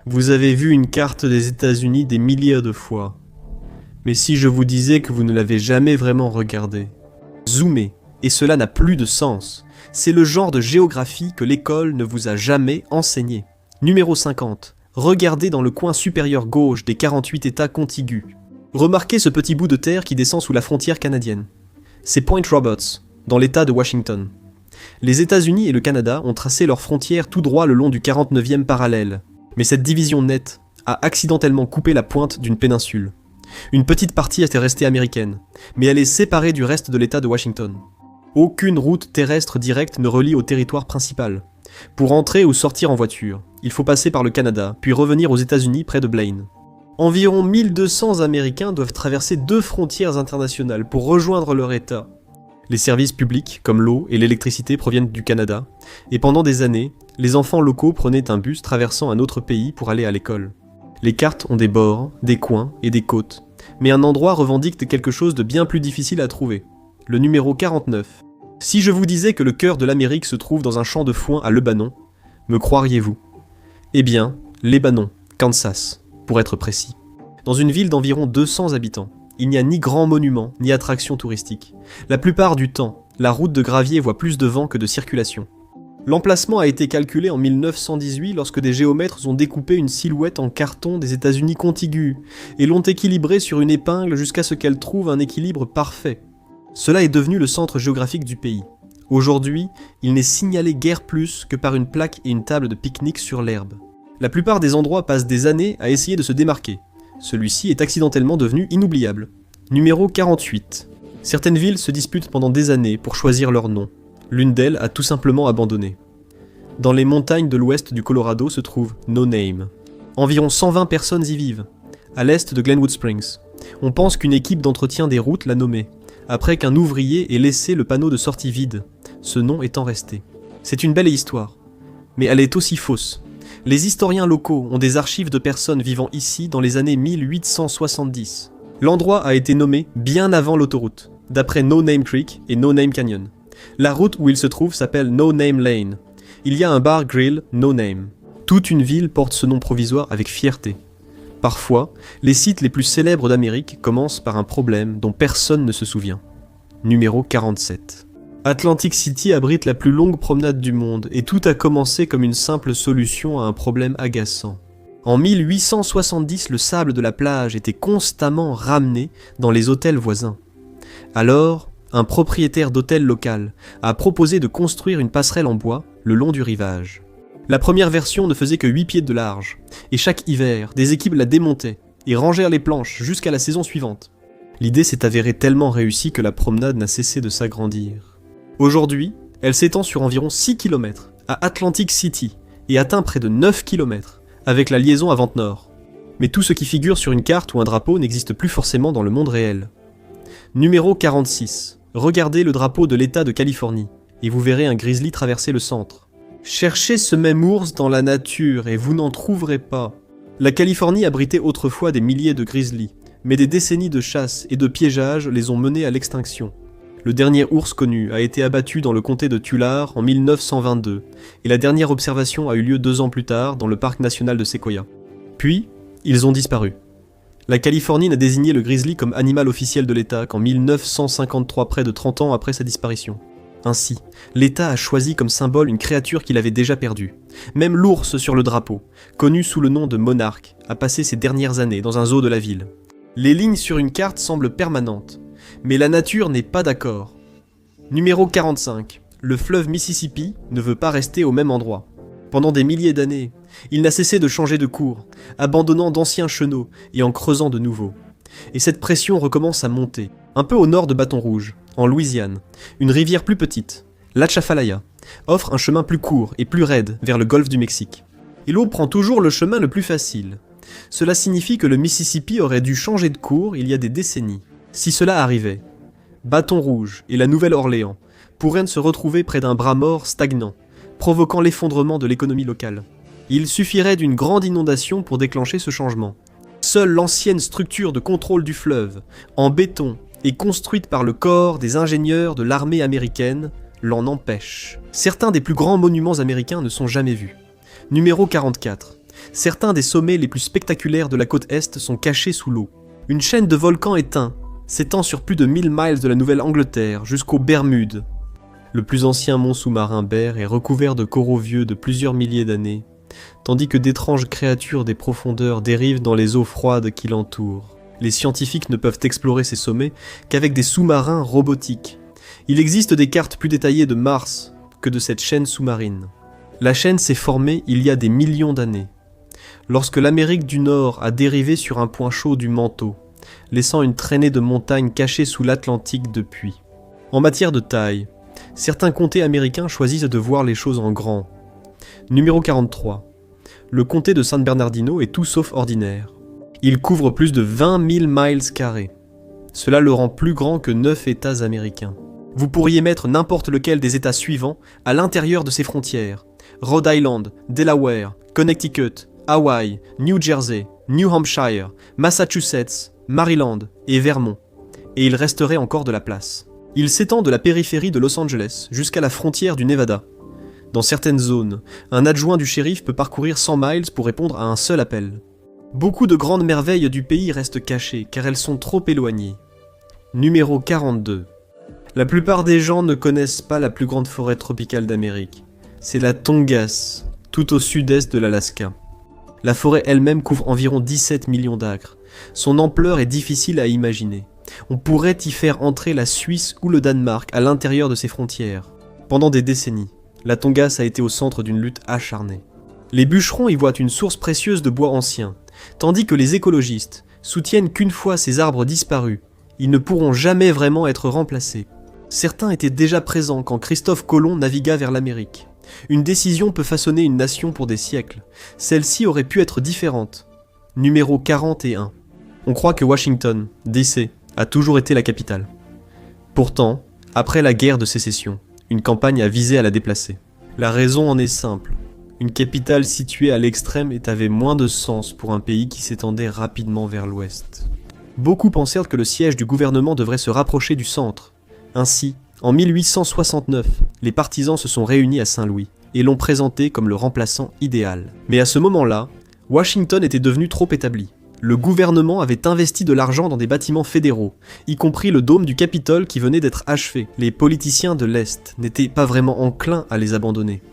Vous avez vu une carte des États-Unis des milliers de fois. Mais si je vous disais que vous ne l'avez jamais vraiment regardée? Zoomez, et cela n'a plus de sens. C'est le genre de géographie que l'école ne vous a jamais enseigné. Numéro 50. Regardez dans le coin supérieur gauche des 48 États contigus. Remarquez ce petit bout de terre qui descend sous la frontière canadienne. C'est Point Roberts, dans l'État de Washington. Les États-Unis et le Canada ont tracé leurs frontières tout droit le long du 49e parallèle. Mais cette division nette a accidentellement coupé la pointe d'une péninsule. Une petite partie était restée américaine, mais elle est séparée du reste de l'État de Washington. Aucune route terrestre directe ne relie au territoire principal. Pour entrer ou sortir en voiture, il faut passer par le Canada, puis revenir aux États-Unis près de Blaine. Environ 1200 Américains doivent traverser 2 frontières internationales pour rejoindre leur État. Les services publics, comme l'eau et l'électricité, proviennent du Canada, et pendant des années, les enfants locaux prenaient un bus traversant un autre pays pour aller à l'école. Les cartes ont des bords, des coins et des côtes, mais un endroit revendique quelque chose de bien plus difficile à trouver. Le numéro 49. Si je vous disais que le cœur de l'Amérique se trouve dans un champ de foin à Lebanon, me croiriez-vous? Eh bien, Lebanon, Kansas, pour être précis. Dans une ville d'environ 200 habitants, il n'y a ni grands monuments, ni attractions touristiques. La plupart du temps, la route de gravier voit plus de vent que de circulation. L'emplacement a été calculé en 1918 lorsque des géomètres ont découpé une silhouette en carton des États-Unis contigus et l'ont équilibrée sur une épingle jusqu'à ce qu'elle trouve un équilibre parfait. Cela est devenu le centre géographique du pays. Aujourd'hui, il n'est signalé guère plus que par une plaque et une table de pique-nique sur l'herbe. La plupart des endroits passent des années à essayer de se démarquer. Celui-ci est accidentellement devenu inoubliable. Numéro 48. Certaines villes se disputent pendant des années pour choisir leur nom. L'une d'elles a tout simplement abandonné. Dans les montagnes de l'ouest du Colorado se trouve No Name. Environ 120 personnes y vivent, à l'est de Glenwood Springs. On pense qu'une équipe d'entretien des routes l'a nommée, après qu'un ouvrier ait laissé le panneau de sortie vide, ce nom étant resté. C'est une belle histoire, mais elle est aussi fausse. Les historiens locaux ont des archives de personnes vivant ici dans les années 1870. L'endroit a été nommé bien avant l'autoroute, d'après No Name Creek et No Name Canyon. La route où il se trouve s'appelle No Name Lane. Il y a un bar grill No Name. Toute une ville porte ce nom provisoire avec fierté. Parfois, les sites les plus célèbres d'Amérique commencent par un problème dont personne ne se souvient. Numéro 47. Atlantic City abrite la plus longue promenade du monde et tout a commencé comme une simple solution à un problème agaçant. En 1870, le sable de la plage était constamment ramené dans les hôtels voisins. Alors, un propriétaire d'hôtel local a proposé de construire une passerelle en bois le long du rivage. La première version ne faisait que 8 pieds de large, et chaque hiver, des équipes la démontaient et rangèrent les planches jusqu'à la saison suivante. L'idée s'est avérée tellement réussie que la promenade n'a cessé de s'agrandir. Aujourd'hui, elle s'étend sur environ 6 km à Atlantic City et atteint près de 9 km avec la liaison à Ventnor. Mais tout ce qui figure sur une carte ou un drapeau n'existe plus forcément dans le monde réel. Numéro 46. Regardez le drapeau de l'État de Californie, et vous verrez un grizzly traverser le centre. Cherchez ce même ours dans la nature et vous n'en trouverez pas. La Californie abritait autrefois des milliers de grizzlies, mais des décennies de chasse et de piégeage les ont menés à l'extinction. Le dernier ours connu a été abattu dans le comté de Tulare en 1922, et la dernière observation a eu lieu 2 ans plus tard dans le parc national de Sequoia. Puis, ils ont disparu. La Californie n'a désigné le grizzly comme animal officiel de l'État qu'en 1953, près de 30 ans après sa disparition. Ainsi, l'État a choisi comme symbole une créature qu'il avait déjà perdue. Même l'ours sur le drapeau, connu sous le nom de monarque, a passé ses dernières années dans un zoo de la ville. Les lignes sur une carte semblent permanentes, mais la nature n'est pas d'accord. Numéro 45. Le fleuve Mississippi ne veut pas rester au même endroit. Pendant des milliers d'années, il n'a cessé de changer de cours, abandonnant d'anciens chenaux et en creusant de nouveaux. Et cette pression recommence à monter, un peu au nord de Bâton Rouge, en Louisiane. Une rivière plus petite, l'Atchafalaya, offre un chemin plus court et plus raide vers le golfe du Mexique. Et l'eau prend toujours le chemin le plus facile. Cela signifie que le Mississippi aurait dû changer de cours il y a des décennies. Si cela arrivait, Bâton Rouge et la Nouvelle-Orléans pourraient se retrouver près d'un bras mort stagnant, provoquant l'effondrement de l'économie locale. Il suffirait d'une grande inondation pour déclencher ce changement. Seule l'ancienne structure de contrôle du fleuve, en béton et construite par le corps des ingénieurs de l'armée américaine, l'en empêche. Certains des plus grands monuments américains ne sont jamais vus. Numéro 44. Certains des sommets les plus spectaculaires de la côte Est sont cachés sous l'eau. Une chaîne de volcans éteints s'étend sur plus de 1000 miles de la Nouvelle-Angleterre jusqu'aux Bermudes. Le plus ancien mont sous-marin Bear est recouvert de coraux vieux de plusieurs milliers d'années, tandis que d'étranges créatures des profondeurs dérivent dans les eaux froides qui l'entourent. Les scientifiques ne peuvent explorer ces sommets qu'avec des sous-marins robotiques. Il existe des cartes plus détaillées de Mars que de cette chaîne sous-marine. La chaîne s'est formée il y a des millions d'années, lorsque l'Amérique du Nord a dérivé sur un point chaud du manteau, laissant une traînée de montagnes cachées sous l'Atlantique depuis. En matière de taille, certains comtés américains choisissent de voir les choses en grand. Numéro 43. Le comté de San Bernardino est tout sauf ordinaire. Il couvre plus de 20 000 miles carrés. Cela le rend plus grand que 9 États américains. Vous pourriez mettre n'importe lequel des États suivants à l'intérieur de ses frontières. Rhode Island, Delaware, Connecticut, Hawaï, New Jersey, New Hampshire, Massachusetts, Maryland et Vermont. Et il resterait encore de la place. Il s'étend de la périphérie de Los Angeles jusqu'à la frontière du Nevada. Dans certaines zones, un adjoint du shérif peut parcourir 100 miles pour répondre à un seul appel. Beaucoup de grandes merveilles du pays restent cachées car elles sont trop éloignées. Numéro 42. La plupart des gens ne connaissent pas la plus grande forêt tropicale d'Amérique. C'est la Tongass, tout au sud-est de l'Alaska. La forêt elle-même couvre environ 17 millions d'acres. Son ampleur est difficile à imaginer. On pourrait y faire entrer la Suisse ou le Danemark à l'intérieur de ses frontières. Pendant des décennies, la Tongass a été au centre d'une lutte acharnée. Les bûcherons y voient une source précieuse de bois ancien, tandis que les écologistes soutiennent qu'une fois ces arbres disparus, ils ne pourront jamais vraiment être remplacés. Certains étaient déjà présents quand Christophe Colomb navigua vers l'Amérique. Une décision peut façonner une nation pour des siècles. Celle-ci aurait pu être différente. Numéro 41. On croit que Washington, D.C., a toujours été la capitale. Pourtant, après la guerre de sécession, une campagne a visé à la déplacer. La raison en est simple. Une capitale située à l'extrême est avait moins de sens pour un pays qui s'étendait rapidement vers l'ouest. Beaucoup pensèrent que le siège du gouvernement devrait se rapprocher du centre. Ainsi, en 1869, les partisans se sont réunis à Saint-Louis et l'ont présenté comme le remplaçant idéal. Mais à ce moment-là, Washington était devenu trop établi. Le gouvernement avait investi de l'argent dans des bâtiments fédéraux, y compris le dôme du Capitole qui venait d'être achevé. Les politiciens de l'Est n'étaient pas vraiment enclins à les abandonner.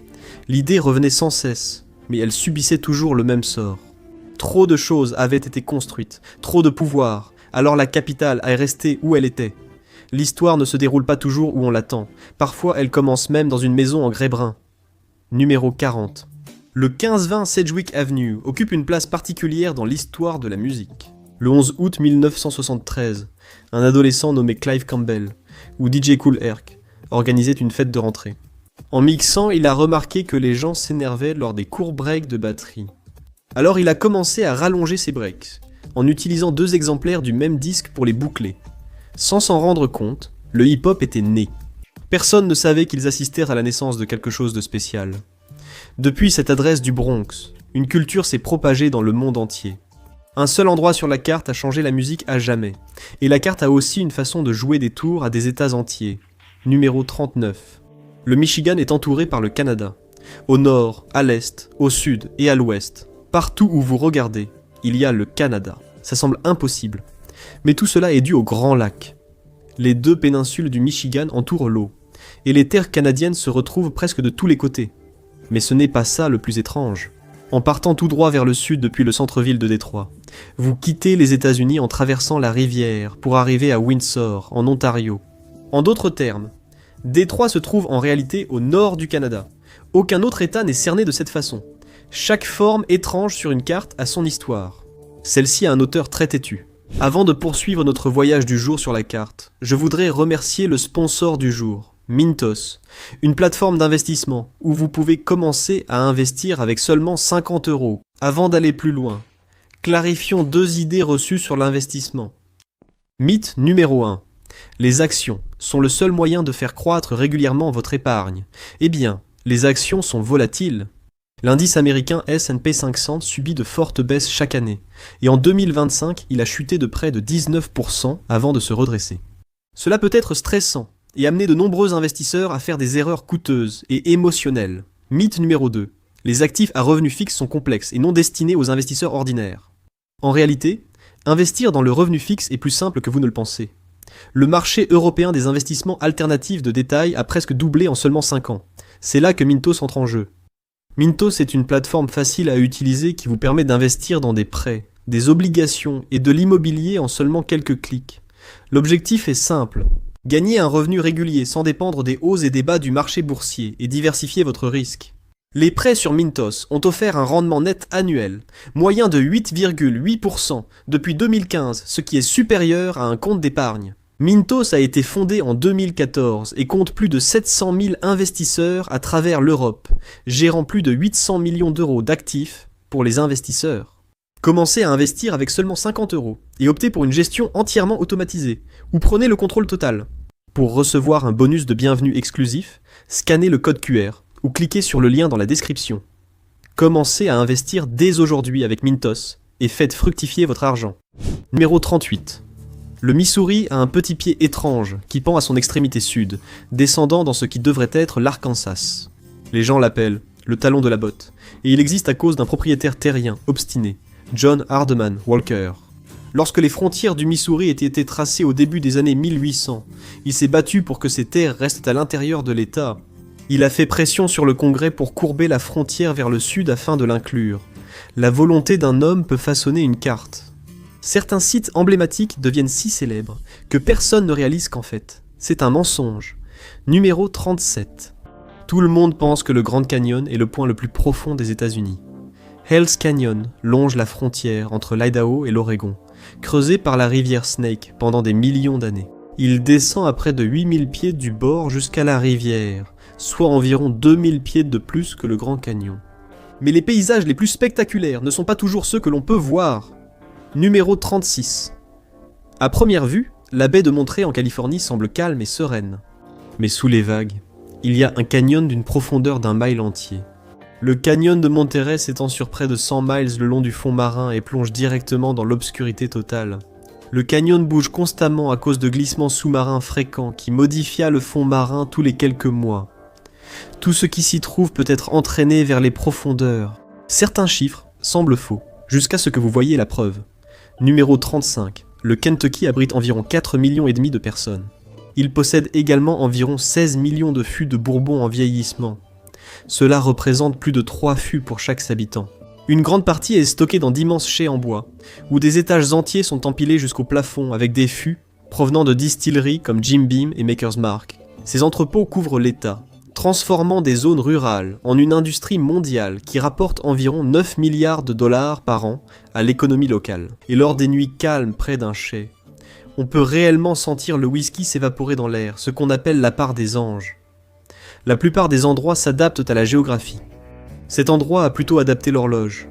L'idée revenait sans cesse, mais elle subissait toujours le même sort. Trop de choses avaient été construites, trop de pouvoir, alors la capitale est restée où elle était. L'histoire ne se déroule pas toujours où on l'attend, parfois elle commence même dans une maison en grès brun. Numéro 40. Le 15-20 Sedgwick Avenue occupe une place particulière dans l'histoire de la musique. Le 11 août 1973, un adolescent nommé Clive Campbell, ou DJ Kool Herc, organisait une fête de rentrée. En mixant, il a remarqué que les gens s'énervaient lors des courts breaks de batterie. Alors il a commencé à rallonger ses breaks, en utilisant 2 exemplaires du même disque pour les boucler. Sans s'en rendre compte, le hip-hop était né. Personne ne savait qu'ils assistèrent à la naissance de quelque chose de spécial. Depuis cette adresse du Bronx, une culture s'est propagée dans le monde entier. Un seul endroit sur la carte a changé la musique à jamais, et la carte a aussi une façon de jouer des tours à des États entiers. Numéro 39. Le Michigan est entouré par le Canada. Au nord, à l'est, au sud et à l'ouest, partout où vous regardez, il y a le Canada. Ça semble impossible. Mais tout cela est dû au Grand Lac. Les 2 péninsules du Michigan entourent l'eau, et les terres canadiennes se retrouvent presque de tous les côtés. Mais ce n'est pas ça le plus étrange. En partant tout droit vers le sud depuis le centre-ville de Détroit, vous quittez les États-Unis en traversant la rivière pour arriver à Windsor, en Ontario. En d'autres termes, Détroit se trouve en réalité au nord du Canada. Aucun autre État n'est cerné de cette façon. Chaque forme étrange sur une carte a son histoire. Celle-ci a un auteur très têtu. Avant de poursuivre notre voyage du jour sur la carte, je voudrais remercier le sponsor du jour, Mintos, une plateforme d'investissement où vous pouvez commencer à investir avec seulement 50 €. Avant d'aller plus loin, clarifions 2 idées reçues sur l'investissement. Mythe numéro 1. Les actions sont le seul moyen de faire croître régulièrement votre épargne. Eh bien, les actions sont volatiles. L'indice américain S&P 500 subit de fortes baisses chaque année, et en 2025, il a chuté de près de 19% avant de se redresser. Cela peut être stressant, et amener de nombreux investisseurs à faire des erreurs coûteuses et émotionnelles. Mythe numéro 2. Les actifs à revenus fixes sont complexes et non destinés aux investisseurs ordinaires. En réalité, investir dans le revenu fixe est plus simple que vous ne le pensez. Le marché européen des investissements alternatifs de détail a presque doublé en seulement 5 ans. C'est là que Mintos entre en jeu. Mintos est une plateforme facile à utiliser qui vous permet d'investir dans des prêts, des obligations et de l'immobilier en seulement quelques clics. L'objectif est simple. Gagner un revenu régulier sans dépendre des hauts et des bas du marché boursier et diversifier votre risque. Les prêts sur Mintos ont offert un rendement net annuel, moyen de 8,8% depuis 2015, ce qui est supérieur à un compte d'épargne. Mintos a été fondé en 2014 et compte plus de 700 000 investisseurs à travers l'Europe, gérant plus de 800 millions d'euros d'actifs pour les investisseurs. Commencez à investir avec seulement 50 € et optez pour une gestion entièrement automatisée, ou prenez le contrôle total. Pour recevoir un bonus de bienvenue exclusif, scannez le code QR ou cliquez sur le lien dans la description. Commencez à investir dès aujourd'hui avec Mintos et faites fructifier votre argent. Numéro 38. Le Missouri a un petit pied étrange qui pend à son extrémité sud, descendant dans ce qui devrait être l'Arkansas. Les gens l'appellent le talon de la botte, et il existe à cause d'un propriétaire terrien obstiné, John Hardman Walker. Lorsque les frontières du Missouri étaient été tracées au début des années 1800, il s'est battu pour que ces terres restent à l'intérieur de l'État. Il a fait pression sur le Congrès pour courber la frontière vers le sud afin de l'inclure. La volonté d'un homme peut façonner une carte. Certains sites emblématiques deviennent si célèbres que personne ne réalise qu'en fait, c'est un mensonge. Numéro 37. Tout le monde pense que le Grand Canyon est le point le plus profond des États-Unis. Hell's Canyon longe la frontière entre l'Idaho et l'Oregon, creusé par la rivière Snake pendant des millions d'années. Il descend à près de 8000 pieds du bord jusqu'à la rivière, soit environ 2000 pieds de plus que le Grand Canyon. Mais les paysages les plus spectaculaires ne sont pas toujours ceux que l'on peut voir. Numéro 36. À première vue, la baie de Monterey en Californie semble calme et sereine. Mais sous les vagues, il y a un canyon d'une profondeur d'1 mile entier. Le canyon de Monterey s'étend sur près de 100 miles le long du fond marin et plonge directement dans l'obscurité totale. Le canyon bouge constamment à cause de glissements sous-marins fréquents qui modifient le fond marin tous les quelques mois. Tout ce qui s'y trouve peut être entraîné vers les profondeurs. Certains chiffres semblent faux, jusqu'à ce que vous voyiez la preuve. Numéro 35. Le Kentucky abrite environ 4,5 millions de personnes. Il possède également environ 16 millions de fûts de bourbon en vieillissement. Cela représente plus de 3 fûts pour chaque habitant. Une grande partie est stockée dans d'immenses chais en bois, où des étages entiers sont empilés jusqu'au plafond avec des fûts provenant de distilleries comme Jim Beam et Maker's Mark. Ces entrepôts couvrent l'État, transformant des zones rurales en une industrie mondiale qui rapporte environ 9 milliards de dollars par an à l'économie locale. Et lors des nuits calmes près d'un chai, on peut réellement sentir le whisky s'évaporer dans l'air, ce qu'on appelle la part des anges. La plupart des endroits s'adaptent à la géographie. Cet endroit a plutôt adapté l'horloge.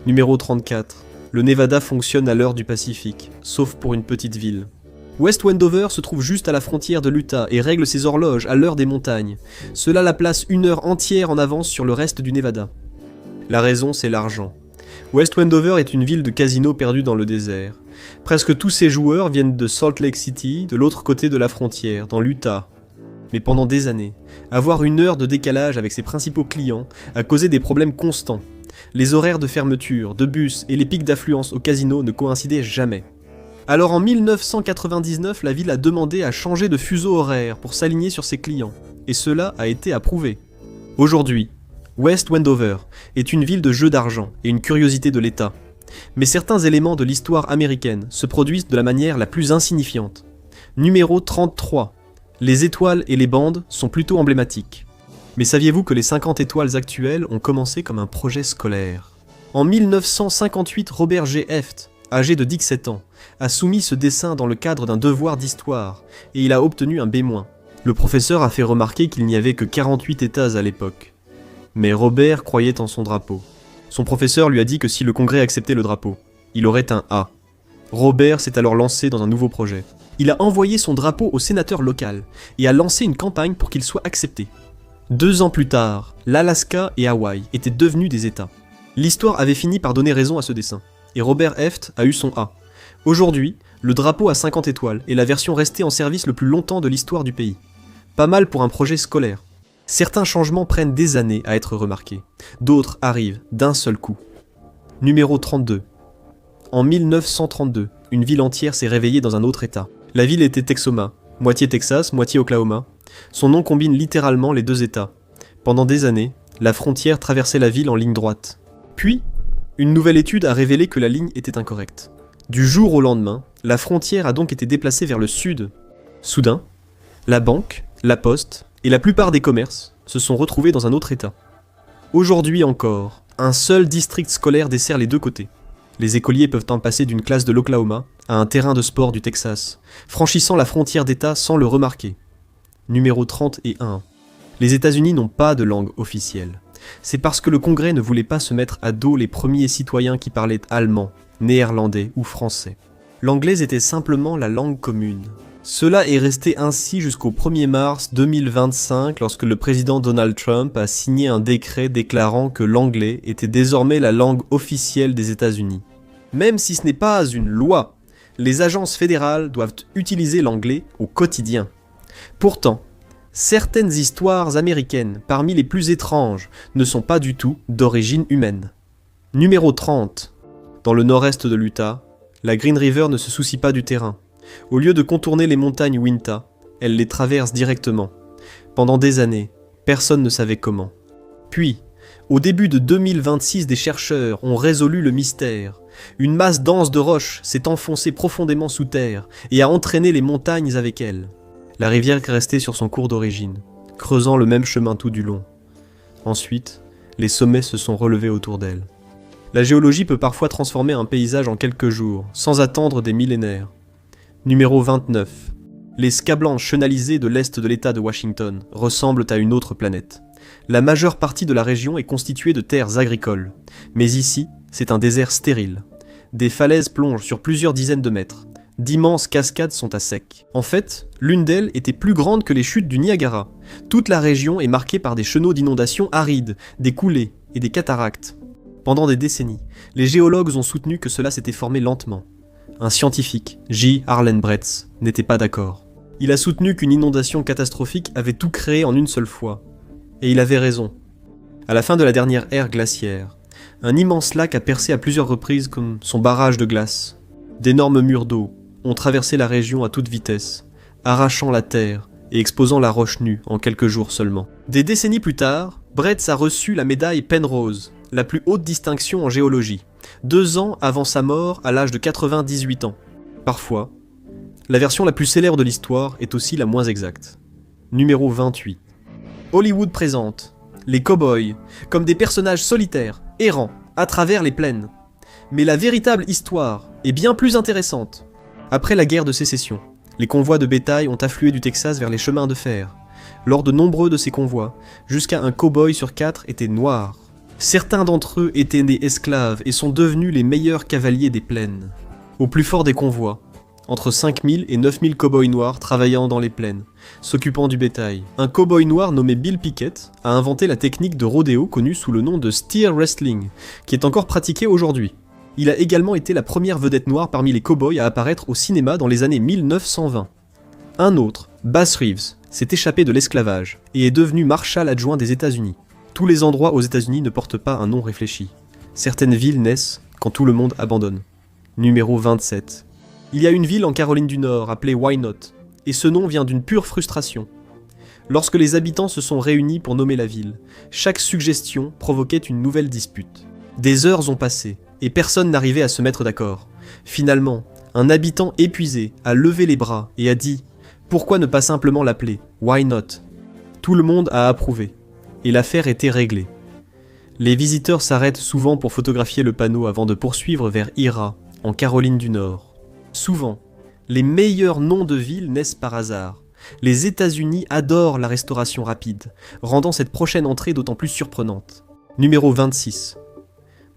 Numéro 34. Le Nevada fonctionne à l'heure du Pacifique, sauf pour une petite ville. West Wendover se trouve juste à la frontière de l'Utah et règle ses horloges à l'heure des montagnes. Cela la place 1 heure entière en avance sur le reste du Nevada. La raison, c'est l'argent. West Wendover est une ville de casinos perdue dans le désert. Presque tous ses joueurs viennent de Salt Lake City, de l'autre côté de la frontière, dans l'Utah. Mais pendant des années, avoir 1 heure de décalage avec ses principaux clients a causé des problèmes constants. Les horaires de fermeture, de bus et les pics d'affluence au casino ne coïncidaient jamais. Alors en 1999, la ville a demandé à changer de fuseau horaire pour s'aligner sur ses clients, et cela a été approuvé. Aujourd'hui, West Wendover est une ville de jeux d'argent et une curiosité de l'État. Mais certains éléments de l'histoire américaine se produisent de la manière la plus insignifiante. Numéro 33. Les étoiles et les bandes sont plutôt emblématiques. Mais saviez-vous que les 50 étoiles actuelles ont commencé comme un projet scolaire ? En 1958, Robert G. Eft, âgé de 17 ans, a soumis ce dessin dans le cadre d'un devoir d'histoire, et il a obtenu un B-. Le professeur a fait remarquer qu'il n'y avait que 48 États à l'époque. Mais Robert croyait en son drapeau. Son professeur lui a dit que si le Congrès acceptait le drapeau, il aurait un A. Robert s'est alors lancé dans un nouveau projet. Il a envoyé son drapeau au sénateur local, et a lancé une campagne pour qu'il soit accepté. 2 ans plus tard, l'Alaska et Hawaï étaient devenus des États. L'histoire avait fini par donner raison à ce dessin, et Robert Eft a eu son A. Aujourd'hui, le drapeau a 50 étoiles est la version restée en service le plus longtemps de l'histoire du pays. Pas mal pour un projet scolaire. Certains changements prennent des années à être remarqués, d'autres arrivent d'un seul coup. Numéro 32. En 1932, une ville entière s'est réveillée dans un autre état. La ville était Texoma, moitié Texas, moitié Oklahoma. Son nom combine littéralement les deux états. Pendant des années, la frontière traversait la ville en ligne droite. Puis, une nouvelle étude a révélé que la ligne était incorrecte. Du jour au lendemain, la frontière a donc été déplacée vers le sud. Soudain, la banque, la poste et la plupart des commerces se sont retrouvés dans un autre état. Aujourd'hui encore, un seul district scolaire dessert les deux côtés. Les écoliers peuvent en passer d'une classe de l'Oklahoma à un terrain de sport du Texas, franchissant la frontière d'État sans le remarquer. Numéro 31. Les États-Unis n'ont pas de langue officielle. C'est parce que le Congrès ne voulait pas se mettre à dos les premiers citoyens qui parlaient allemand, néerlandais ou français. L'anglais était simplement la langue commune. Cela est resté ainsi jusqu'au 1er mars 2025 lorsque le président Donald Trump a signé un décret déclarant que l'anglais était désormais la langue officielle des États-Unis. Même si ce n'est pas une loi, les agences fédérales doivent utiliser l'anglais au quotidien. Pourtant, certaines histoires américaines, parmi les plus étranges, ne sont pas du tout d'origine humaine. Numéro 30. Dans le nord-est de l'Utah, la Green River ne se soucie pas du terrain. Au lieu de contourner les montagnes Uinta, elle les traverse directement. Pendant des années, personne ne savait comment. Puis, au début de 2026, des chercheurs ont résolu le mystère. Une masse dense de roches s'est enfoncée profondément sous terre et a entraîné les montagnes avec elle. La rivière est restée sur son cours d'origine, creusant le même chemin tout du long. Ensuite, les sommets se sont relevés autour d'elle. La géologie peut parfois transformer un paysage en quelques jours, sans attendre des millénaires. Numéro 29. Les Scablands chenalisés de l'est de l'État de Washington ressemblent à une autre planète. La majeure partie de la région est constituée de terres agricoles, mais ici, c'est un désert stérile. Des falaises plongent sur plusieurs dizaines de mètres. D'immenses cascades sont à sec. En fait, l'une d'elles était plus grande que les chutes du Niagara. Toute la région est marquée par des chenaux d'inondations arides, des coulées et des cataractes. Pendant des décennies, les géologues ont soutenu que cela s'était formé lentement. Un scientifique, J. Harlan Bretz, n'était pas d'accord. Il a soutenu qu'une inondation catastrophique avait tout créé en une seule fois. Et il avait raison. À la fin de la dernière ère glaciaire, un immense lac a percé à plusieurs reprises comme son barrage de glace. D'énormes murs d'eau ont traversé la région à toute vitesse, arrachant la terre et exposant la roche nue en quelques jours seulement. Des décennies plus tard, Bretz a reçu la médaille Penrose, la plus haute distinction en géologie, 2 ans avant sa mort à l'âge de 98 ans. Parfois, la version la plus célèbre de l'histoire est aussi la moins exacte. Numéro 28. Hollywood présente les cow-boys comme des personnages solitaires, errants, à travers les plaines. Mais la véritable histoire est bien plus intéressante. Après la guerre de sécession, les convois de bétail ont afflué du Texas vers les chemins de fer. Lors de nombreux de ces convois, jusqu'à un cow-boy sur 4 était noir. Certains d'entre eux étaient nés esclaves et sont devenus les meilleurs cavaliers des plaines. Au plus fort des convois, entre 5000 et 9000 cow-boys noirs travaillant dans les plaines, s'occupant du bétail. Un cow-boy noir nommé Bill Pickett a inventé la technique de rodéo connue sous le nom de steer wrestling, qui est encore pratiquée aujourd'hui. Il a également été la première vedette noire parmi les cow-boys à apparaître au cinéma dans les années 1920. Un autre, Bass Reeves, s'est échappé de l'esclavage et est devenu marshal adjoint des États-Unis. Tous les endroits aux États-Unis ne portent pas un nom réfléchi. Certaines villes naissent quand tout le monde abandonne. Numéro 27. Il y a une ville en Caroline du Nord appelée Wynot, et ce nom vient d'une pure frustration. Lorsque les habitants se sont réunis pour nommer la ville, chaque suggestion provoquait une nouvelle dispute. Des heures ont passé, et personne n'arrivait à se mettre d'accord. Finalement, un habitant épuisé a levé les bras et a dit « Pourquoi ne pas simplement l'appeler Why Not ?» Tout le monde a approuvé, et l'affaire était réglée. Les visiteurs s'arrêtent souvent pour photographier le panneau avant de poursuivre vers Ira, en Caroline du Nord. Souvent, les meilleurs noms de villes naissent par hasard. Les États-Unis adorent la restauration rapide, rendant cette prochaine entrée d'autant plus surprenante. Numéro 26.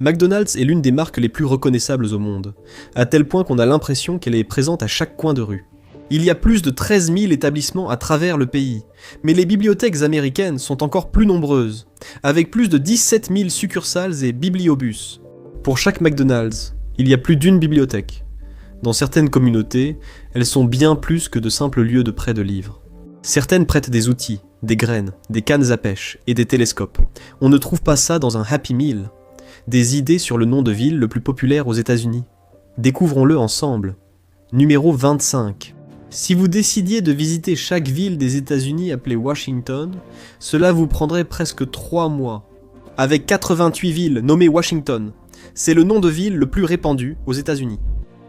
McDonald's est l'une des marques les plus reconnaissables au monde, à tel point qu'on a l'impression qu'elle est présente à chaque coin de rue. Il y a plus de 13 000 établissements à travers le pays, mais les bibliothèques américaines sont encore plus nombreuses, avec plus de 17 000 succursales et bibliobus. Pour chaque McDonald's, il y a plus d'une bibliothèque. Dans certaines communautés, elles sont bien plus que de simples lieux de prêt de livres. Certaines prêtent des outils, des graines, des cannes à pêche et des télescopes. On ne trouve pas ça dans un Happy Meal. Des idées sur le nom de ville le plus populaire aux États-Unis. Découvrons-le ensemble. Numéro 25. Si vous décidiez de visiter chaque ville des États-Unis appelée Washington, cela vous prendrait presque 3 mois. Avec 88 villes nommées Washington, c'est le nom de ville le plus répandu aux États-Unis.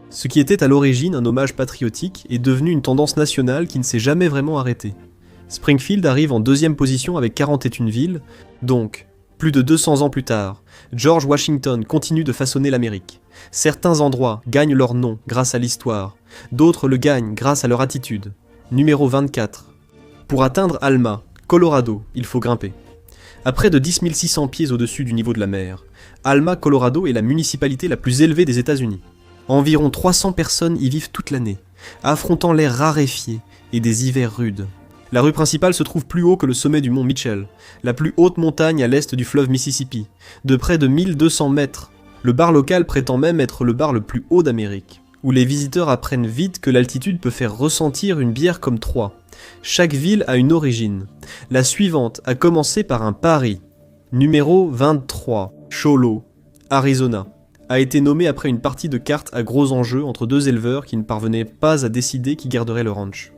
Ce qui était à l'origine un hommage patriotique est devenu une tendance nationale qui ne s'est jamais vraiment arrêtée. Springfield arrive en 2e position avec 41 villes, donc, plus de 200 ans plus tard, George Washington continue de façonner l'Amérique. Certains endroits gagnent leur nom grâce à l'histoire, d'autres le gagnent grâce à leur attitude. Numéro 24. Pour atteindre Alma, Colorado, il faut grimper. À près de 10 600 pieds au-dessus du niveau de la mer, Alma, Colorado est la municipalité la plus élevée des États-Unis. Environ 300 personnes y vivent toute l'année, affrontant l'air raréfié et des hivers rudes. La rue principale se trouve plus haut que le sommet du mont Mitchell, la plus haute montagne à l'est du fleuve Mississippi, de près de 1200 mètres. Le bar local prétend même être le bar le plus haut d'Amérique, où les visiteurs apprennent vite que l'altitude peut faire ressentir une bière comme 3. Chaque ville a une origine. La suivante a commencé par un pari. Numéro 23, Cholo, Arizona, a été nommé après une partie de cartes à gros enjeux entre 2 éleveurs qui ne parvenaient pas à décider qui garderait le ranch.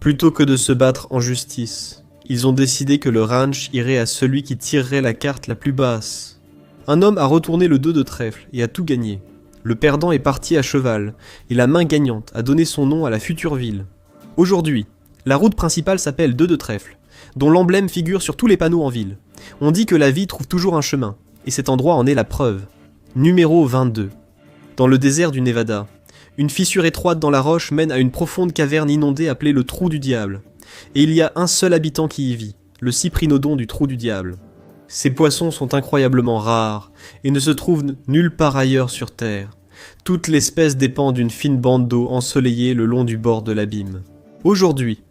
Plutôt que de se battre en justice, ils ont décidé que le ranch irait à celui qui tirerait la carte la plus basse. Un homme a retourné le 2 de trèfle et a tout gagné. Le perdant est parti à cheval, et la main gagnante a donné son nom à la future ville. Aujourd'hui, la route principale s'appelle 2 de trèfle, dont l'emblème figure sur tous les panneaux en ville. On dit que la vie trouve toujours un chemin, et cet endroit en est la preuve. Numéro 22. Dans le désert du Nevada, une fissure étroite dans la roche mène à une profonde caverne inondée appelée le Trou du Diable. Et il y a un seul habitant qui y vit, le cyprinodon du Trou du Diable. Ces poissons sont incroyablement rares et ne se trouvent nulle part ailleurs sur Terre. Toute l'espèce dépend d'une fine bande d'eau ensoleillée le long du bord de l'abîme. Aujourd'hui,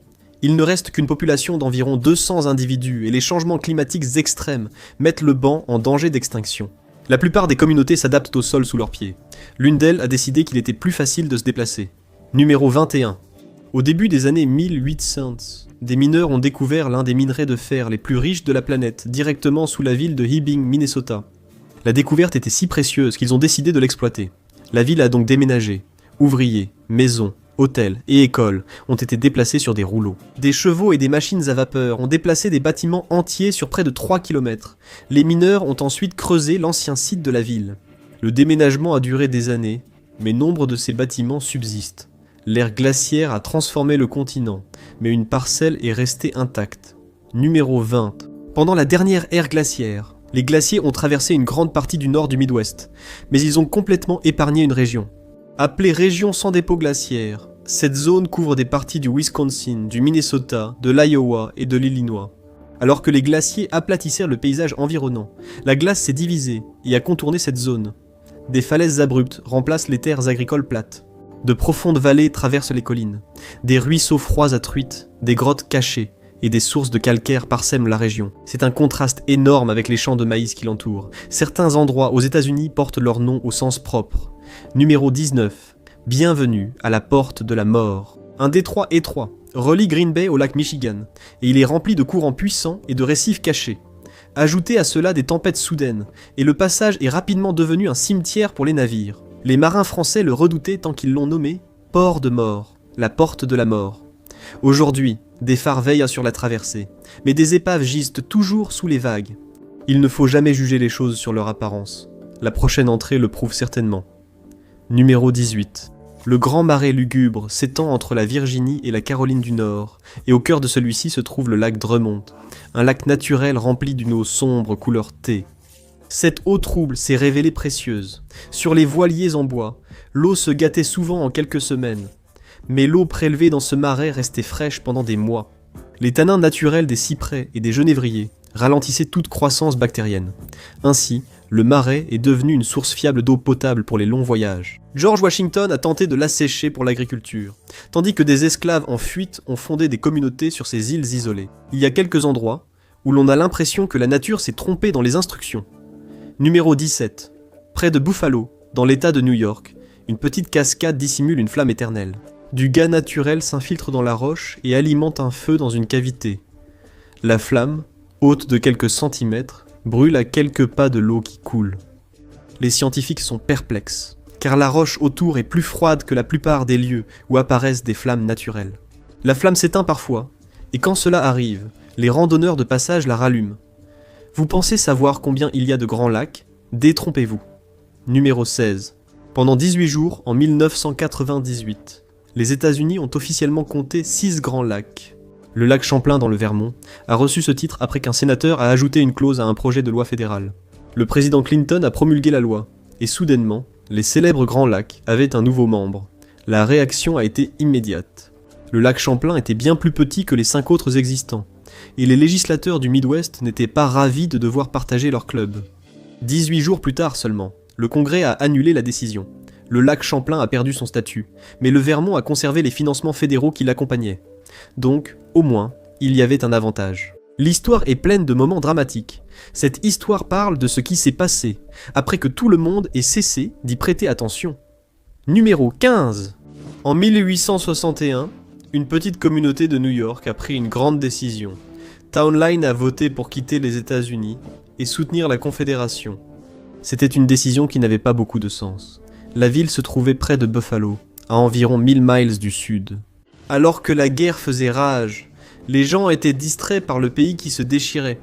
il ne reste qu'une population d'environ 200 individus et les changements climatiques extrêmes mettent le banc en danger d'extinction. La plupart des communautés s'adaptent au sol sous leurs pieds. L'une d'elles a décidé qu'il était plus facile de se déplacer. Numéro 21. Au début des années 1800, des mineurs ont découvert l'un des minerais de fer les plus riches de la planète, directement sous la ville de Hibbing, Minnesota. La découverte était si précieuse qu'ils ont décidé de l'exploiter. La ville a donc déménagé. Ouvriers, maisons, hôtels et écoles ont été déplacés sur des rouleaux. Des chevaux et des machines à vapeur ont déplacé des bâtiments entiers sur près de 3 km. Les mineurs ont ensuite creusé l'ancien site de la ville. Le déménagement a duré des années, mais nombre de ces bâtiments subsistent. L'ère glaciaire a transformé le continent, mais une parcelle est restée intacte. Numéro 20. Pendant la dernière ère glaciaire, les glaciers ont traversé une grande partie du nord du Midwest, mais ils ont complètement épargné une région. Appelée région sans dépôt glaciaire, cette zone couvre des parties du Wisconsin, du Minnesota, de l'Iowa et de l'Illinois. Alors que les glaciers aplatissaient le paysage environnant, la glace s'est divisée et a contourné cette zone. Des falaises abruptes remplacent les terres agricoles plates. De profondes vallées traversent les collines. Des ruisseaux froids à truites, des grottes cachées et des sources de calcaire parsèment la région. C'est un contraste énorme avec les champs de maïs qui l'entourent. Certains endroits aux États-Unis portent leur nom au sens propre. Numéro 19. Bienvenue à la porte de la mort. Un détroit étroit relie Green Bay au lac Michigan, et il est rempli de courants puissants et de récifs cachés. Ajoutez à cela des tempêtes soudaines, et le passage est rapidement devenu un cimetière pour les navires. Les marins français le redoutaient tant qu'ils l'ont nommé « Port de mort », la porte de la mort. Aujourd'hui, des phares veillent sur la traversée, mais des épaves gisent toujours sous les vagues. Il ne faut jamais juger les choses sur leur apparence. La prochaine entrée le prouve certainement. Numéro 18. Le grand marais lugubre s'étend entre la Virginie et la Caroline du Nord, et au cœur de celui-ci se trouve le lac Drummond, un lac naturel rempli d'une eau sombre couleur thé. Cette eau trouble s'est révélée précieuse. Sur les voiliers en bois, l'eau se gâtait souvent en quelques semaines, mais l'eau prélevée dans ce marais restait fraîche pendant des mois. Les tanins naturels des cyprès et des genévriers ralentissaient toute croissance bactérienne. Ainsi, le marais est devenu une source fiable d'eau potable pour les longs voyages. George Washington a tenté de l'assécher pour l'agriculture, tandis que des esclaves en fuite ont fondé des communautés sur ces îles isolées. Il y a quelques endroits où l'on a l'impression que la nature s'est trompée dans les instructions. Numéro 17. Près de Buffalo, dans l'état de New York, une petite cascade dissimule une flamme éternelle. Du gaz naturel s'infiltre dans la roche et alimente un feu dans une cavité. La flamme, haute de quelques centimètres, brûle à quelques pas de l'eau qui coule. Les scientifiques sont perplexes, car la roche autour est plus froide que la plupart des lieux où apparaissent des flammes naturelles. La flamme s'éteint parfois, et quand cela arrive, les randonneurs de passage la rallument. Vous pensez savoir combien il y a de grands lacs? Détrompez-vous. Numéro 16. Pendant 18 jours, en 1998, les États-Unis ont officiellement compté 6 grands lacs. Le lac Champlain dans le Vermont a reçu ce titre après qu'un sénateur a ajouté une clause à un projet de loi fédéral. Le président Clinton a promulgué la loi, et soudainement, les célèbres grands lacs avaient un nouveau membre. La réaction a été immédiate. Le lac Champlain était bien plus petit que les 5 autres existants, et les législateurs du Midwest n'étaient pas ravis de devoir partager leur club. 18 jours plus tard seulement, le Congrès a annulé la décision. Le lac Champlain a perdu son statut, mais le Vermont a conservé les financements fédéraux qui l'accompagnaient. Donc, au moins, il y avait un avantage. L'histoire est pleine de moments dramatiques. Cette histoire parle de ce qui s'est passé, après que tout le monde ait cessé d'y prêter attention. Numéro 15. En 1861, une petite communauté de New York a pris une grande décision. Town Line a voté pour quitter les États-Unis et soutenir la Confédération. C'était une décision qui n'avait pas beaucoup de sens. La ville se trouvait près de Buffalo, à environ 1000 miles du sud. Alors que la guerre faisait rage, les gens étaient distraits par le pays qui se déchirait.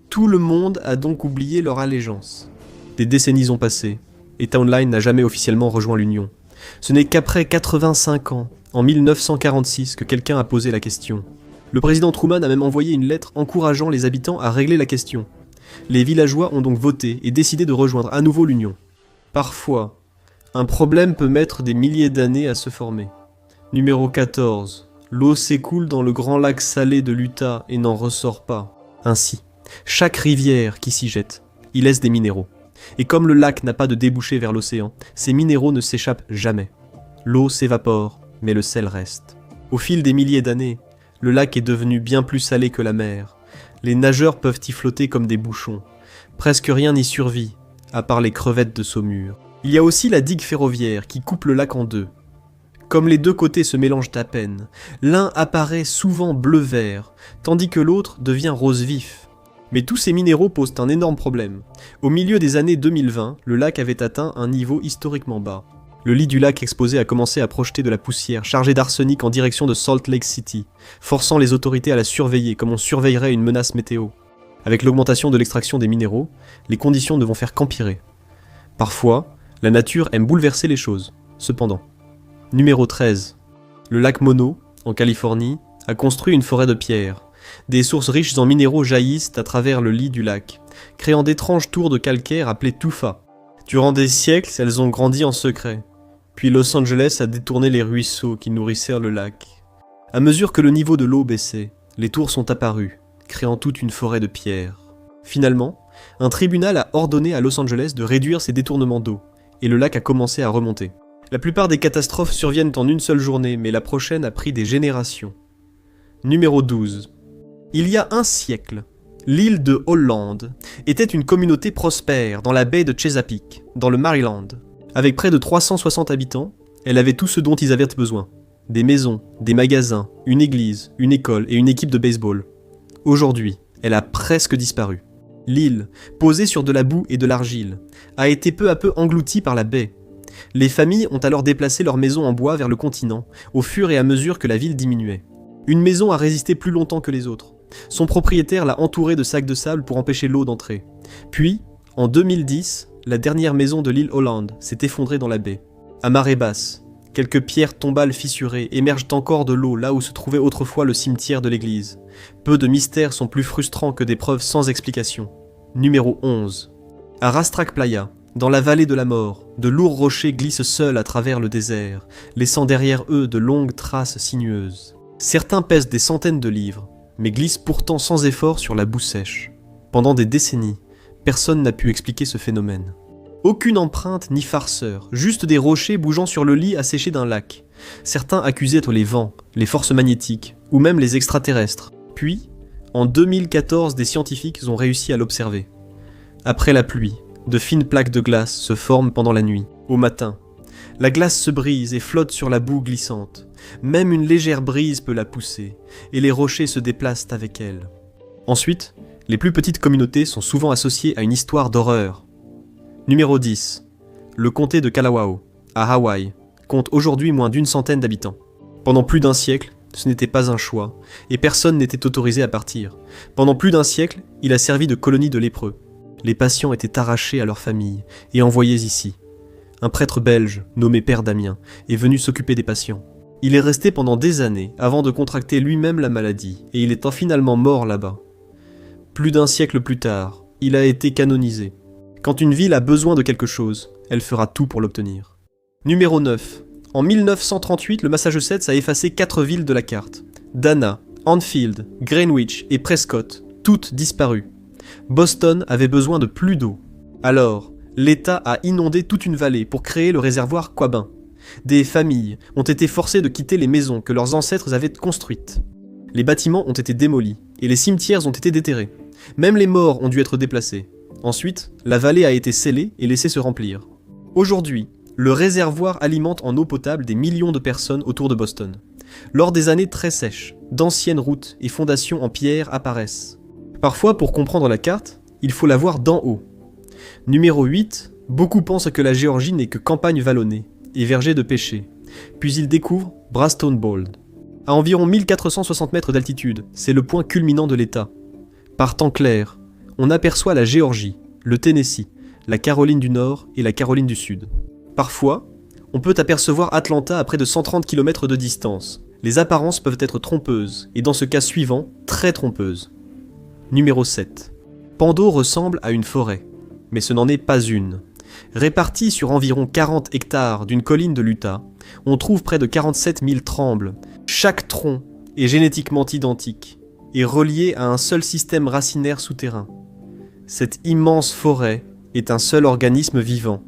Tout le monde a donc oublié leur allégeance. Des décennies ont passé, et Town Line n'a jamais officiellement rejoint l'Union. Ce n'est qu'après 85 ans, en 1946, que quelqu'un a posé la question. Le président Truman a même envoyé une lettre encourageant les habitants à régler la question. Les villageois ont donc voté et décidé de rejoindre à nouveau l'Union. Parfois, un problème peut mettre des milliers d'années à se former. Numéro 14. L'eau s'écoule dans le grand lac salé de l'Utah et n'en ressort pas. Ainsi, chaque rivière qui s'y jette y laisse des minéraux. Et comme le lac n'a pas de débouché vers l'océan, ces minéraux ne s'échappent jamais. L'eau s'évapore, mais le sel reste. Au fil des milliers d'années, le lac est devenu bien plus salé que la mer. Les nageurs peuvent y flotter comme des bouchons. Presque rien n'y survit, à part les crevettes de saumure. Il y a aussi la digue ferroviaire qui coupe le lac en deux. Comme les deux côtés se mélangent à peine, l'un apparaît souvent bleu-vert, tandis que l'autre devient rose vif. Mais tous ces minéraux posent un énorme problème. Au milieu des années 2020, le lac avait atteint un niveau historiquement bas. Le lit du lac exposé a commencé à projeter de la poussière chargée d'arsenic en direction de Salt Lake City, forçant les autorités à la surveiller comme on surveillerait une menace météo. Avec l'augmentation de l'extraction des minéraux, les conditions ne vont faire qu'empirer. Parfois, la nature aime bouleverser les choses. Cependant. Numéro 13. Le lac Mono, en Californie, a construit une forêt de pierres. Des sources riches en minéraux jaillissent à travers le lit du lac, créant d'étranges tours de calcaire appelées tufa. Durant des siècles, elles ont grandi en secret. Puis Los Angeles a détourné les ruisseaux qui nourrissaient le lac. À mesure que le niveau de l'eau baissait, les tours sont apparues, créant toute une forêt de pierres. Finalement, un tribunal a ordonné à Los Angeles de réduire ces détournements d'eau, et le lac a commencé à remonter. La plupart des catastrophes surviennent en une seule journée, mais la prochaine a pris des générations. Numéro 12. Il y a un siècle, l'île de Hollande était une communauté prospère dans la baie de Chesapeake, dans le Maryland. Avec près de 360 habitants, elle avait tout ce dont ils avaient besoin. Des maisons, des magasins, une église, une école et une équipe de baseball. Aujourd'hui, elle a presque disparu. L'île, posée sur de la boue et de l'argile, a été peu à peu engloutie par la baie. Les familles ont alors déplacé leurs maisons en bois vers le continent, au fur et à mesure que la ville diminuait. Une maison a résisté plus longtemps que les autres. Son propriétaire l'a entourée de sacs de sable pour empêcher l'eau d'entrer. Puis, en 2010, la dernière maison de l'île Hollande s'est effondrée dans la baie. À marée basse, quelques pierres tombales fissurées émergent encore de l'eau là où se trouvait autrefois le cimetière de l'église. Peu de mystères sont plus frustrants que des preuves sans explication. Numéro 11. À Rastrak Playa, dans la vallée de la mort, de lourds rochers glissent seuls à travers le désert, laissant derrière eux de longues traces sinueuses. Certains pèsent des centaines de livres, mais glissent pourtant sans effort sur la boue sèche. Pendant des décennies, personne n'a pu expliquer ce phénomène. Aucune empreinte ni farceur, juste des rochers bougeant sur le lit asséché d'un lac. Certains accusaient les vents, les forces magnétiques, ou même les extraterrestres. Puis, en 2014, des scientifiques ont réussi à l'observer. Après la pluie, de fines plaques de glace se forment pendant la nuit. Au matin, la glace se brise et flotte sur la boue glissante. Même une légère brise peut la pousser, et les rochers se déplacent avec elle. Ensuite, les plus petites communautés sont souvent associées à une histoire d'horreur. Numéro 10. Le comté de Kalawao, à Hawaï, compte aujourd'hui moins d'une centaine d'habitants. Pendant plus d'un siècle, ce n'était pas un choix, et personne n'était autorisé à partir. Pendant plus d'un siècle, il a servi de colonie de lépreux. Les patients étaient arrachés à leurs familles et envoyés ici. Un prêtre belge, nommé Père Damien, est venu s'occuper des patients. Il est resté pendant des années avant de contracter lui-même la maladie, et il est finalement mort là-bas. Plus d'un siècle plus tard, il a été canonisé. Quand une ville a besoin de quelque chose, elle fera tout pour l'obtenir. Numéro 9. En 1938, le Massachusetts a effacé 4 villes de la carte. Dana, Anfield, Greenwich et Prescott, toutes disparues. Boston avait besoin de plus d'eau. Alors, l'État a inondé toute une vallée pour créer le réservoir Quabbin. Des familles ont été forcées de quitter les maisons que leurs ancêtres avaient construites. Les bâtiments ont été démolis et les cimetières ont été déterrés. Même les morts ont dû être déplacés. Ensuite, la vallée a été scellée et laissée se remplir. Aujourd'hui, le réservoir alimente en eau potable des millions de personnes autour de Boston. Lors des années très sèches, d'anciennes routes et fondations en pierre apparaissent. Parfois, pour comprendre la carte, il faut la voir d'en haut. Numéro 8, beaucoup pensent que la Géorgie n'est que campagne vallonnée et verger de pêcher. Puis ils découvrent Braston Bold. À environ 1460 mètres d'altitude, c'est le point culminant de l'État. Par temps clair, on aperçoit la Géorgie, le Tennessee, la Caroline du Nord et la Caroline du Sud. Parfois, on peut apercevoir Atlanta à près de 130 km de distance. Les apparences peuvent être trompeuses, et dans ce cas suivant, très trompeuses. Numéro 7. Pando ressemble à une forêt, mais ce n'en est pas une. Répartie sur environ 40 hectares d'une colline de l'Utah, on trouve près de 47 000 trembles. Chaque tronc est génétiquement identique et relié à un seul système racinaire souterrain. Cette immense forêt est un seul organisme vivant.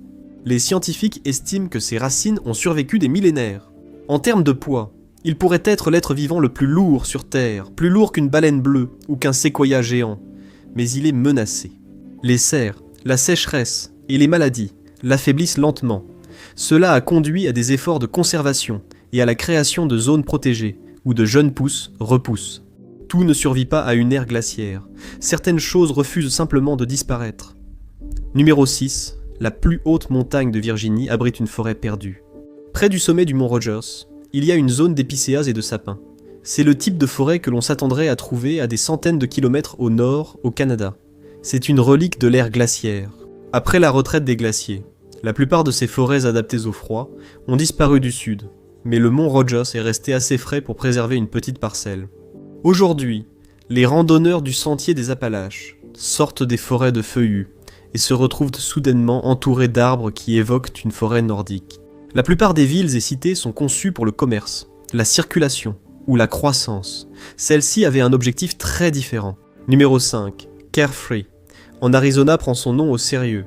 Les scientifiques estiment que ces racines ont survécu des millénaires. En termes de poids, il pourrait être l'être vivant le plus lourd sur Terre, plus lourd qu'une baleine bleue ou qu'un séquoia géant, mais il est menacé. Les serres, la sécheresse et les maladies l'affaiblissent lentement. Cela a conduit à des efforts de conservation et à la création de zones protégées, où de jeunes pousses repoussent. Tout ne survit pas à une ère glaciaire. Certaines choses refusent simplement de disparaître. Numéro 6. La plus haute montagne de Virginie abrite une forêt perdue. Près du sommet du mont Rogers, il y a une zone d'épicéas et de sapins. C'est le type de forêt que l'on s'attendrait à trouver à des centaines de kilomètres au nord, au Canada. C'est une relique de l'ère glaciaire. Après la retraite des glaciers, la plupart de ces forêts adaptées au froid ont disparu du sud, mais le mont Rogers est resté assez frais pour préserver une petite parcelle. Aujourd'hui, les randonneurs du sentier des Appalaches sortent des forêts de feuillus et se retrouvent soudainement entourés d'arbres qui évoquent une forêt nordique. La plupart des villes et cités sont conçues pour le commerce, la circulation ou la croissance. Celle-ci avait un objectif très différent. Numéro 5. Carefree. En Arizona prend son nom au sérieux.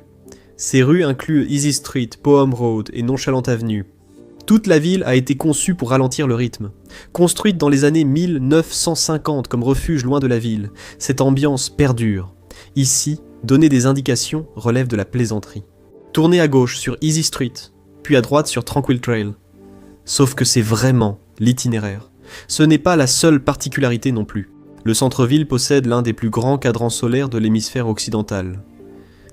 Ses rues incluent Easy Street, Poem Road et Nonchalant Avenue. Toute la ville a été conçue pour ralentir le rythme. Construite dans les années 1950 comme refuge loin de la ville, cette ambiance perdure. Ici, donner des indications relève de la plaisanterie. Tournez à gauche sur Easy Street, puis à droite sur Tranquil Trail. Sauf que c'est vraiment l'itinéraire. Ce n'est pas la seule particularité non plus. Le centre-ville possède l'un des plus grands cadrans solaires de l'hémisphère occidental.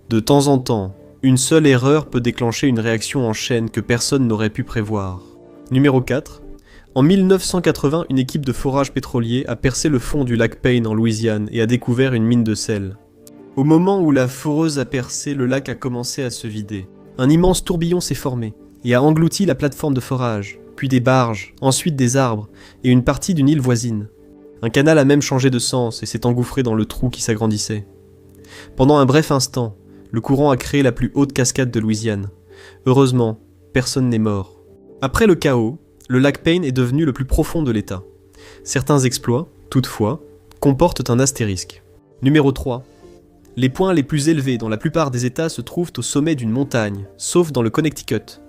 De temps en temps, une seule erreur peut déclencher une réaction en chaîne que personne n'aurait pu prévoir. Numéro 4. En 1980, une équipe de forage pétrolier a percé le fond du lac Payne en Louisiane et a découvert une mine de sel. Au moment où la foreuse a percé, le lac a commencé à se vider. Un immense tourbillon s'est formé et a englouti la plateforme de forage, puis des barges, ensuite des arbres et une partie d'une île voisine. Un canal a même changé de sens et s'est engouffré dans le trou qui s'agrandissait. Pendant un bref instant, le courant a créé la plus haute cascade de Louisiane. Heureusement, personne n'est mort. Après le chaos, le lac Payne est devenu le plus profond de l'État. Certains exploits, toutefois, comportent un astérisque. Numéro 3. Les points les plus élevés dans la plupart des États se trouvent au sommet d'une montagne, sauf dans le Connecticut.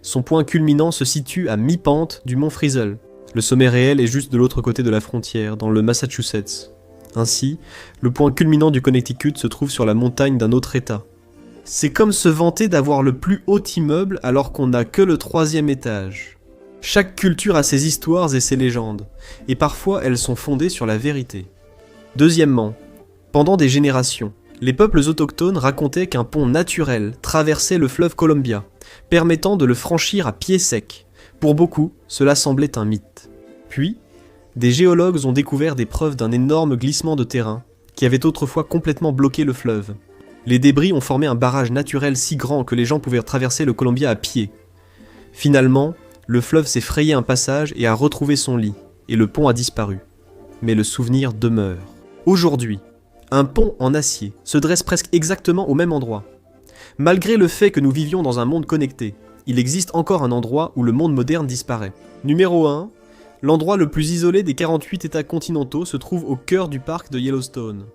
Son point culminant se situe à mi-pente du mont Frizzle. Le sommet réel est juste de l'autre côté de la frontière, dans le Massachusetts. Ainsi, le point culminant du Connecticut se trouve sur la montagne d'un autre État. C'est comme se vanter d'avoir le plus haut immeuble alors qu'on n'a que le 3e étage. Chaque culture a ses histoires et ses légendes, et parfois elles sont fondées sur la vérité. Deuxièmement, Pendant des générations, les peuples autochtones racontaient qu'un pont naturel traversait le fleuve Columbia, permettant de le franchir à pied sec. Pour beaucoup, cela semblait un mythe. Puis, des géologues ont découvert des preuves d'un énorme glissement de terrain qui avait autrefois complètement bloqué le fleuve. Les débris ont formé un barrage naturel si grand que les gens pouvaient traverser le Columbia à pied. Finalement, le fleuve s'est frayé un passage et a retrouvé son lit, et le pont a disparu. Mais le souvenir demeure. Aujourd'hui, un pont en acier se dresse presque exactement au même endroit. Malgré le fait que nous vivions dans un monde connecté, il existe encore un endroit où le monde moderne disparaît. Numéro 1, l'endroit le plus isolé des 48 États continentaux se trouve au cœur du parc de Yellowstone.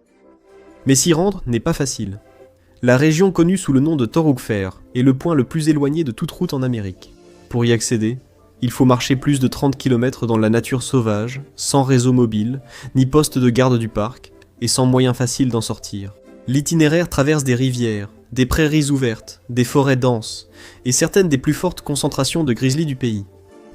Mais s'y rendre n'est pas facile. La région connue sous le nom de Toruk Fair est le point le plus éloigné de toute route en Amérique. Pour y accéder, il faut marcher plus de 30 km dans la nature sauvage, sans réseau mobile, ni poste de garde du parc, et sans moyen facile d'en sortir. L'itinéraire traverse des rivières, des prairies ouvertes, des forêts denses, et certaines des plus fortes concentrations de grizzlies du pays.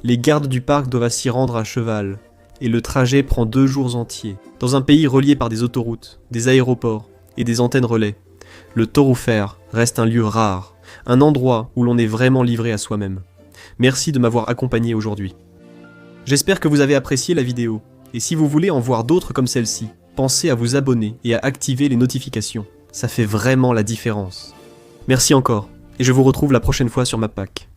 Les gardes du parc doivent s'y rendre à cheval, et le trajet prend 2 jours entiers, dans un pays relié par des autoroutes, des aéroports et des antennes relais. Le Toruk Fair reste un lieu rare, un endroit où l'on est vraiment livré à soi-même. Merci de m'avoir accompagné aujourd'hui. J'espère que vous avez apprécié la vidéo, et si vous voulez en voir d'autres comme celle-ci, pensez à vous abonner et à activer les notifications. Ça fait vraiment la différence. Merci encore, et je vous retrouve la prochaine fois sur MapPack.